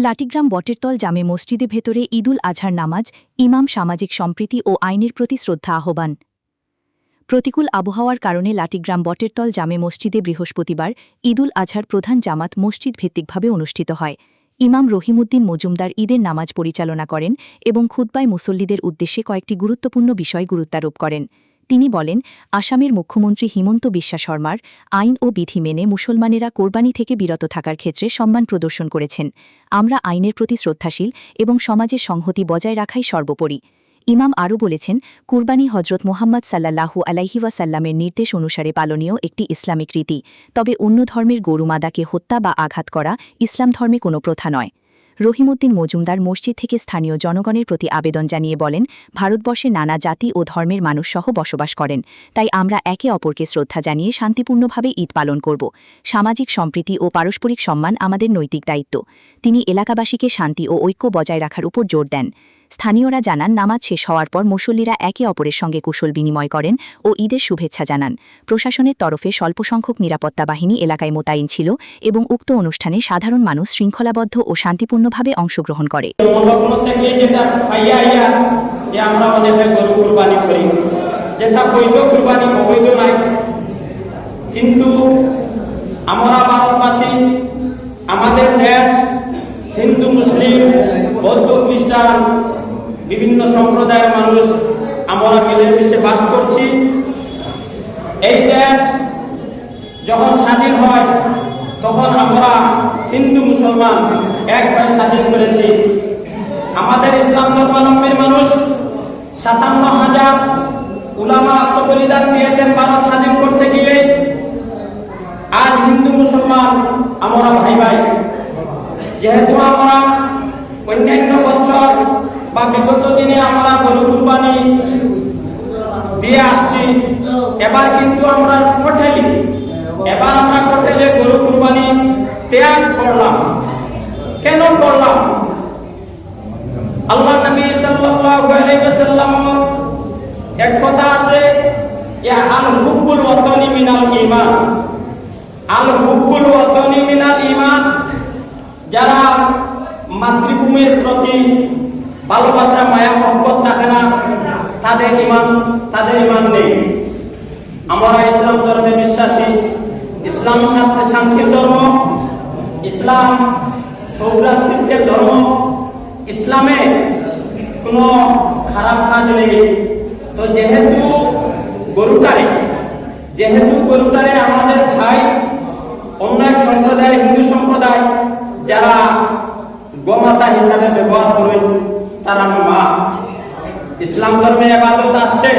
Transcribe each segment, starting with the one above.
লাটিগ্রাম বটেরতল জামে মসজিদে ভেতরে ঈদুল আজহার নামাজ, ইমাম সামাজিক সম্প্রীতি ও আইনের প্রতি শ্রদ্ধা আহ্বান। প্রতিকূল আবহাওয়ার কারণে লাটিগ্রাম বটেরতল জামে মসজিদে বৃহস্পতিবার ঈদুল আজহার প্রধান জামাত মসজিদ ভিত্তিকভাবে অনুষ্ঠিত হয়। ইমাম রহিমউদ্দিন মজুমদার ঈদের নামাজ পরিচালনা করেন এবং খুতবায় মুসল্লিদের উদ্দেশ্যে কয়েকটি গুরুত্বপূর্ণ বিষয় গুরুত্বারোপ করেন। তিনি বলেন, আসামের মুখ্যমন্ত্রী হিমন্ত বিশ্বা শর্মার আইন ও বিধি মেনে মুসলমানেরা কোরবানি থেকে বিরত থাকার ক্ষেত্রে সম্মান প্রদর্শন করেছেন। আমরা আইনের প্রতি শ্রদ্ধাশীল এবং সমাজের সংহতি বজায় রাখাই সর্বোপরি। ইমাম আরও বলেছেন, কুরবানি হজরত মুহাম্মদ সাল্লাল্লাহু আলাইহি ওয়াসাল্লামের নির্দেশ অনুসারে পালনীয় একটি ইসলামিক রীতি, তবে অন্য ধর্মের গরুমাদাকে হত্যা বা আঘাত করা ইসলাম ধর্মে কোনো প্রথা নয়। রহিমউদ্দিন মজুমদার মসজিদ থেকে স্থানীয় জনগণের প্রতি আবেদন জানিয়ে বলেন, ভারতবর্ষে নানা জাতি ও ধর্মের মানুষসহ বসবাস করেন, তাই আমরা একে অপরকে শ্রদ্ধা জানিয়ে শান্তিপূর্ণভাবে ঈদ পালন করব। সামাজিক সম্প্রীতি ও পারস্পরিক সম্মান আমাদের নৈতিক দায়িত্ব। তিনি এলাকাবাসীকে শান্তি ও ঐক্য বজায় রাখার উপর জোর দেন। স্থানীয়রা জানান, নামাজ শেষ হওয়ার পর মুসল্লিরা একে অপরের সঙ্গে কুশল বিনিময় করেন ও ঈদের শুভেচ্ছা জানান। প্রশাসনের তরফে স্বল্পসংখ্যক নিরাপত্তা বাহিনী এলাকায় মোতায়েন ছিল এবং উক্ত অনুষ্ঠানে সাধারণ মানুষ শৃঙ্খলাবদ্ধ ও শান্তিপূর্ণভাবে অংশগ্রহণ করে। কিন্তু আমরা ভারতবাসী, আমাদের দেশ হিন্দু, মুসলিম, বৌদ্ধ, খ্রিস্টান বিভিন্ন সম্প্রদায়ের মানুষ আমরা মিলেমিশে বাস করছি। এই দেশ যখন স্বাধীন হয় তখন আমরা হিন্দু মুসলমান একভাবে স্বাধীন করেছি। আমাদের ইসলাম ধর্মাবলম্বীর মানুষ ৫৭,০০০ উলামা আত্মবলিদান দিয়েছেন ভারত স্বাধীন করতে গিয়ে। আজ হিন্দু মুসলমান আমরা ভাই ভাই। যেহেতু আমরা অন্যান্য বছর বা বিগত দিনে আমরা গরু কুরবানি দিয়ে আসছি, এবার কিন্তু আমরা হোটেলে গরু কুরবানি ত্যাগ করলাম। কেন করলাম? আল্লাহ নবী সাল্লাল্লাহু আলাইহি ওয়াসাল্লাম এক কথা আছে, আল হুব্বুল ওয়াতানি মিনাল ঈমান। আল হুব্বুল ওয়াতানি মিনাল ঈমান। যারা মাতৃভূমির প্রতি ভালোবাসা, মায়া, মহব্বত থাকে না, তাদের ইমান নেই। আমরা ইসলাম ধর্মে বিশ্বাসী। ইসলাম শান্তির ধর্ম, ইসলাম সৌভ্রাতৃত্বের ধর্ম। ইসলামে কোনো খারাপ কাজ নেই। তো যেহেতু গরুটারে আমাদের ভাই অন্য এক সম্প্রদায়ের হিন্দু সম্প্রদায় যারা গোমাতা হিসাবে ব্যবহার করেন, তারা মা। ইসলাম ধর্মে ইবাদত আসছে,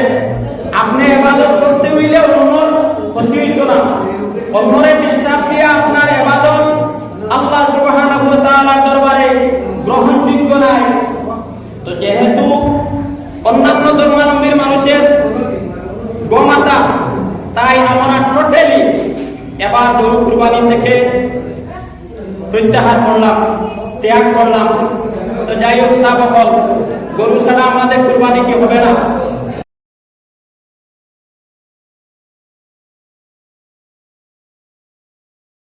আপনি ইবাদত করতে হইলে অন্যর ক্ষতি হইতো না। অন্যরে ডিস্টার্ব দিয়ে আপনার ইবাদত আল্লাহ সুবহানাহু ওয়া তাআলার দরবারে গ্রহণযোগ্য নয়। তো যেহেতু অন্যান্য ধর্মাবলম্বীর মানুষের গোমাতা, তাই আমরা টোটালি এবার গরু কুরবানি থেকে প্রত্যাহার করলাম, ত্যাগ করলাম। তো যাই হোক, গরু ছাড়া আমাদের কুরবানি কি হবে না?